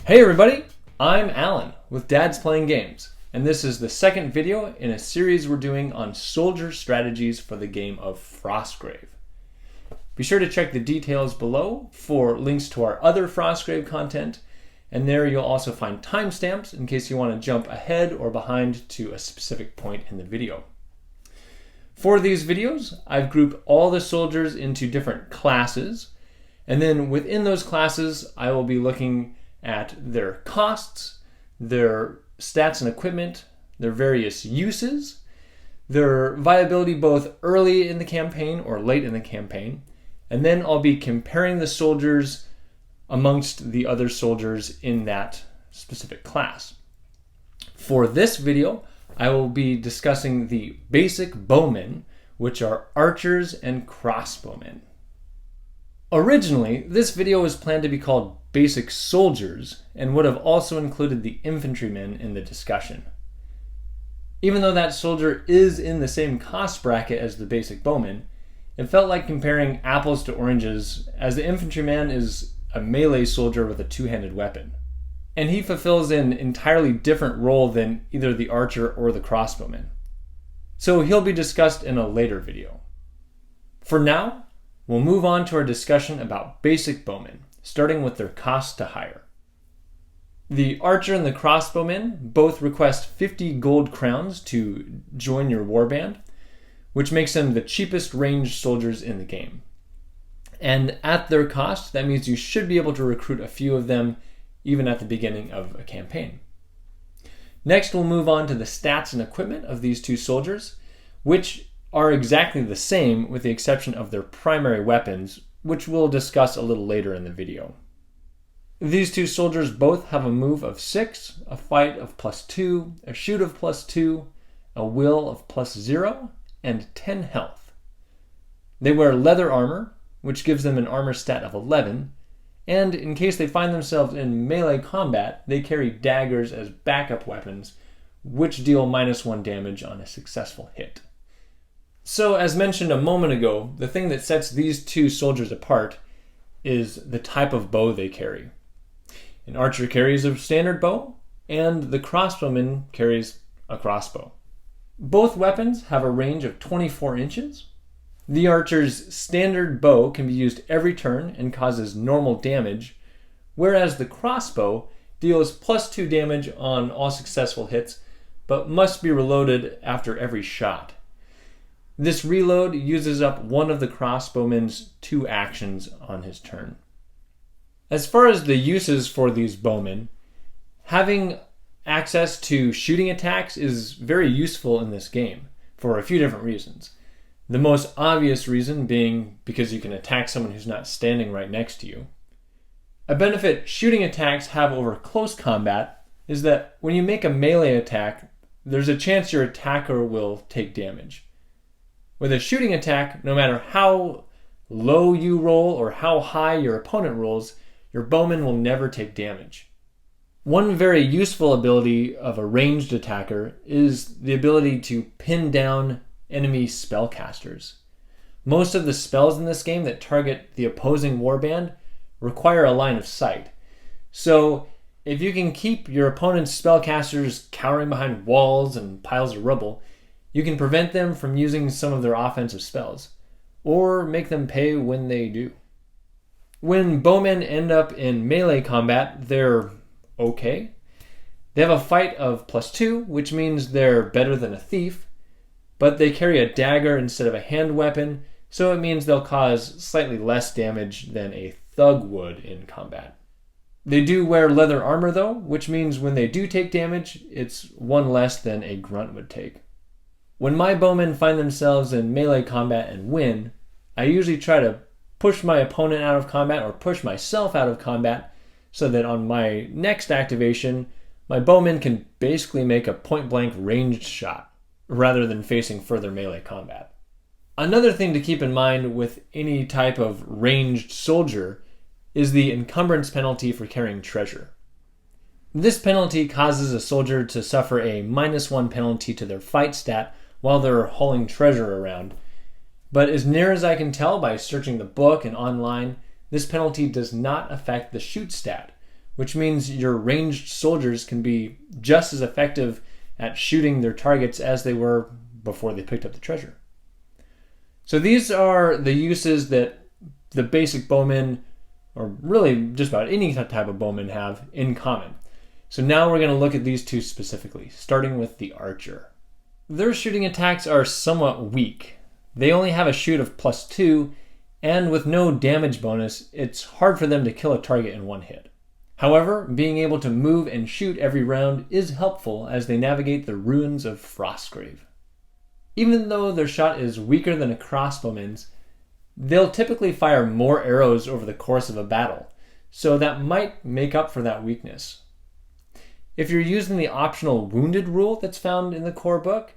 Hey everybody, I'm Alan with Dad's Playing Games, and this is the second video in a series we're doing on soldier strategies for the game of Frostgrave. Be sure to check the details below for links to our other Frostgrave content, and there you'll also find timestamps in case you want to jump ahead or behind to a specific point in the video. For these videos, I've grouped all the soldiers into different classes, and then within those classes, I will be looking at their costs, their stats and equipment, their various uses, their viability both early in the campaign or late in the campaign, and then I'll be comparing the soldiers amongst the other soldiers in that specific class. For this video, I will be discussing the Basic Bowmen, which are archers and crossbowmen. Originally, this video was planned to be called Basic Soldiers and would have also included the infantrymen in the discussion. Even though that soldier is in the same cost bracket as the Basic Bowman, it felt like comparing apples to oranges, as the infantryman is a melee soldier with a two-handed weapon, and he fulfills an entirely different role than either the archer or the crossbowman. So he'll be discussed in a later video. For now, we'll move on to our discussion about Basic Bowmen, starting with their cost to hire. The archer and the crossbowmen both request 50 gold crowns to join your warband, which makes them the cheapest ranged soldiers in the game. And at their cost, that means you should be able to recruit a few of them even at the beginning of a campaign. Next, we'll move on to the stats and equipment of these two soldiers, which are exactly the same with the exception of their primary weapons, which we'll discuss a little later in the video. These two soldiers both have a move of 6, a fight of +2, a shoot of +2, a will of +0, and 10 health. They wear leather armor, which gives them an armor stat of 11, and in case they find themselves in melee combat, they carry daggers as backup weapons, which deal -1 damage on a successful hit. So, as mentioned a moment ago, the thing that sets these two soldiers apart is the type of bow they carry. An archer carries a standard bow, and the crossbowman carries a crossbow. Both weapons have a range of 24 inches. The archer's standard bow can be used every turn and causes normal damage, whereas the crossbow deals +2 damage on all successful hits, but must be reloaded after every shot. This reload uses up one of the crossbowman's 2 actions on his turn. As far as the uses for these bowmen, having access to shooting attacks is very useful in this game for a few different reasons. The most obvious reason being because you can attack someone who's not standing right next to you. A benefit shooting attacks have over close combat is that when you make a melee attack, there's a chance your attacker will take damage. With a shooting attack, no matter how low you roll or how high your opponent rolls, your bowman will never take damage. One very useful ability of a ranged attacker is the ability to pin down enemy spellcasters. Most of the spells in this game that target the opposing warband require a line of sight. So if you can keep your opponent's spellcasters cowering behind walls and piles of rubble, you can prevent them from using some of their offensive spells, or make them pay when they do. When bowmen end up in melee combat, they're okay. They have a fight of +2, which means they're better than a thief, but they carry a dagger instead of a hand weapon, so it means they'll cause slightly less damage than a thug would in combat. They do wear leather armor though, which means when they do take damage, it's 1 less than a grunt would take. When my bowmen find themselves in melee combat and win, I usually try to push my opponent out of combat or push myself out of combat so that on my next activation, my bowman can basically make a point-blank ranged shot rather than facing further melee combat. Another thing to keep in mind with any type of ranged soldier is the encumbrance penalty for carrying treasure. This penalty causes a soldier to suffer a -1 penalty to their fight stat while they're hauling treasure around. But as near as I can tell by searching the book and online, this penalty does not affect the shoot stat, which means your ranged soldiers can be just as effective at shooting their targets as they were before they picked up the treasure. So these are the uses that the basic bowmen, or really just about any type of bowman, have in common. So now we're going to look at these two specifically, starting with the archer. Their shooting attacks are somewhat weak. They only have a shoot of +2, and with no damage bonus, it's hard for them to kill a target in one hit. However, being able to move and shoot every round is helpful as they navigate the ruins of Frostgrave. Even though their shot is weaker than a crossbowman's, they'll typically fire more arrows over the course of a battle, so that might make up for that weakness. If you're using the optional wounded rule that's found in the core book,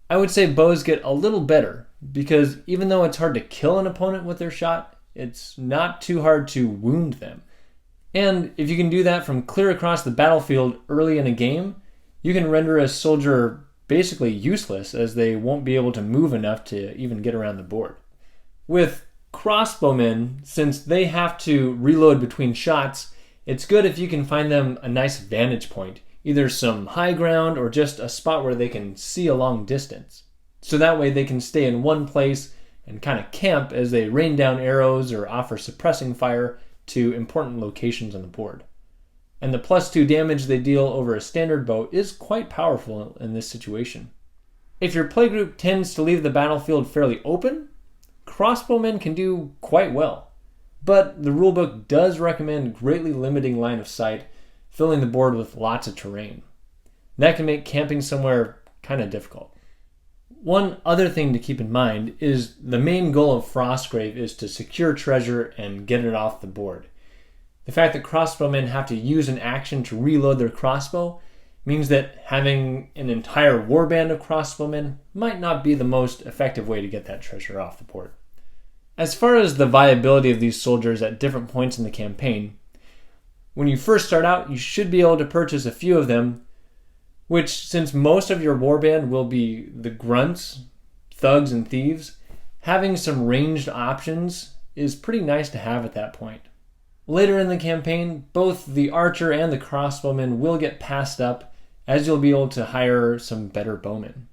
I would say bows get a little better, because even though it's hard to kill an opponent with their shot, it's not too hard to wound them. And if you can do that from clear across the battlefield early in a game, you can render a soldier basically useless, as they won't be able to move enough to even get around the board. With crossbowmen, since they have to reload between shots, it's good if you can find them a nice vantage point, either some high ground or just a spot where they can see a long distance. So that way they can stay in one place and kind of camp as they rain down arrows or offer suppressing fire to important locations on the board. And the +2 damage they deal over a standard bow is quite powerful in this situation. If your playgroup tends to leave the battlefield fairly open, crossbowmen can do quite well. But the rulebook does recommend greatly limiting line of sight, filling the board with lots of terrain. That can make camping somewhere kind of difficult. One other thing to keep in mind is the main goal of Frostgrave is to secure treasure and get it off the board. The fact that crossbowmen have to use an action to reload their crossbow means that having an entire warband of crossbowmen might not be the most effective way to get that treasure off the board. As far as the viability of these soldiers at different points in the campaign, when you first start out, you should be able to purchase a few of them, which, since most of your warband will be the grunts, thugs, and thieves, having some ranged options is pretty nice to have at that point. Later in the campaign, both the archer and the crossbowman will get passed up, as you'll be able to hire some better bowmen.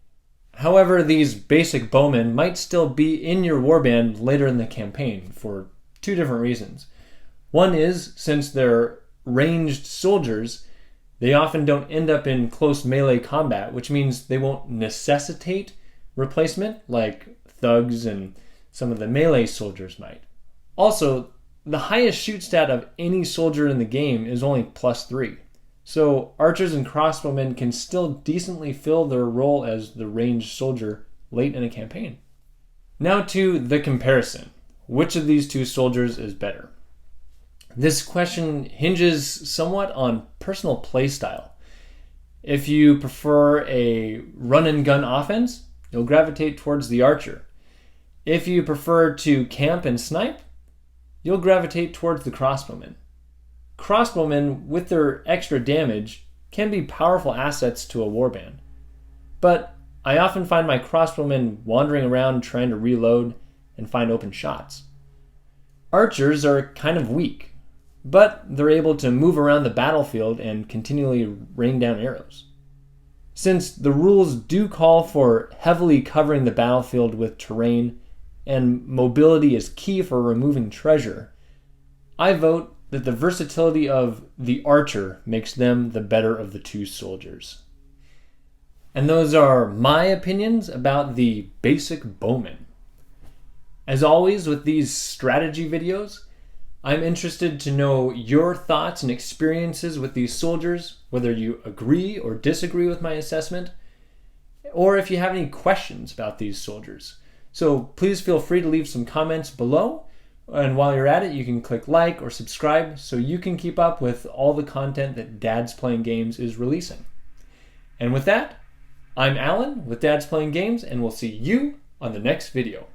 However, these basic bowmen might still be in your warband later in the campaign for two different reasons. One is, since they're ranged soldiers, they often don't end up in close melee combat, which means they won't necessitate replacement like thugs and some of the melee soldiers might. Also, the highest shoot stat of any soldier in the game is only +3. So archers and crossbowmen can still decently fill their role as the ranged soldier late in a campaign. Now to the comparison. Which of these two soldiers is better? This question hinges somewhat on personal playstyle. If you prefer a run and gun offense, you'll gravitate towards the archer. If you prefer to camp and snipe, you'll gravitate towards the crossbowmen. Crossbowmen, with their extra damage, can be powerful assets to a warband. But I often find my crossbowmen wandering around trying to reload and find open shots. Archers are kind of weak, but they're able to move around the battlefield and continually rain down arrows. Since the rules do call for heavily covering the battlefield with terrain, and mobility is key for removing treasure, I vote that the versatility of the archer makes them the better of the two soldiers. And those are my opinions about the basic bowman. As always with these strategy videos, I'm interested to know your thoughts and experiences with these soldiers, whether you agree or disagree with my assessment, or if you have any questions about these soldiers. So please feel free to leave some comments below, and while you're at it, you can click like or subscribe so you can keep up with all the content that Dad's Playing Games is releasing. And with that, I'm Alan with Dad's Playing Games, and we'll see you on the next video.